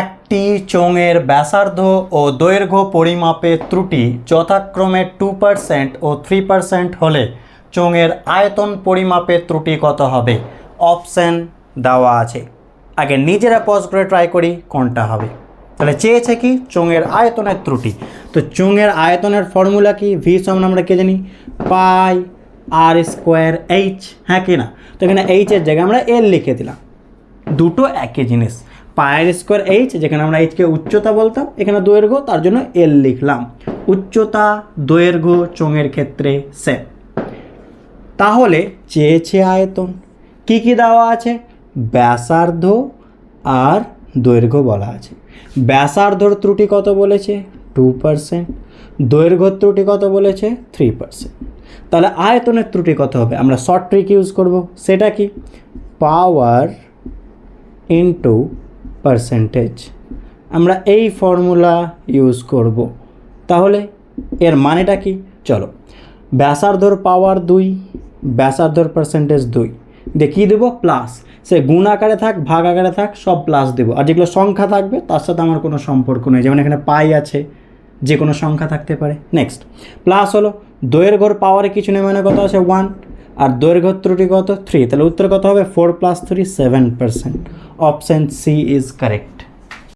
একটি চোঙের ব্যাসার্ধ ও দৈর্ঘ্য পরিমাপের ত্রুটি যথাক্রমে 2% ও 3% হলে চোঙের আয়তন পরিমাপের ত্রুটি কত হবে? অপশান দেওয়া আছে। আগে নিজেরা পজ করে ট্রাই করি কোনটা হবে। তাহলে চেয়েছে কি চোঙের আয়তনের ত্রুটি। তো চোঙের আয়তনের ফর্মুলা কি? ভি সমান আমরা কে জানি পাই আর স্কোয়ার এইচ, হ্যাঁ কি না? তো এখানে এইচের জায়গায় আমরা এল লিখে দিলাম, দুটো একই জিনিস। পায়ের স্কোয়ার এইচ, যেখানে আমরা এইচকে উচ্চতা বলতাম, এখানে দৈর্ঘ্য, তার জন্য এল লিখলাম। উচ্চতা দৈর্ঘ্য চোঙের ক্ষেত্রে সেম। তাহলে চেয়েছে আয়তন, কি কি দেওয়া আছে? ব্যাসার্ধ আর দৈর্ঘ্য বলা আছে। ব্যাসার্ধর ত্রুটি কত বলেছে? 2%। দৈর্ঘ্যর ত্রুটি কত বলেছে? 3%। তাহলে আয়তনের ত্রুটি কত হবে? আমরা শর্ট ট্রিক ইউজ করব। সেটা কি? পাওয়ার ইন্টু পার্সেন্টেজ। আমরা এই ফর্মুলা ইউজ করব। তাহলে এর মানেটা কি? চলো, ব্যাসার্ধর পাওয়ার 2, ব্যাসার্ধর পার্সেন্টেজ 2 দিয়ে কী দেবো? প্লাস। সে গুণ আকারে থাক ভাগ আকারে থাক সব প্লাস দেবো। আর যেগুলো সংখ্যা থাকবে তার সাথে আমার কোনো সম্পর্ক নেই, যেমন এখানে পাই আছে, যে কোনো সংখ্যা থাকতে পারে। নেক্সট প্লাস হলো দৈর্ঘ্যর পাওয়ারে কিছু নেই, মানে কত আছে? 1। আর দৈর্ঘ্য ত্রুটি কত? 3। তাহলে উত্তর কত হবে? 4 + 3 7%। Option C is correct.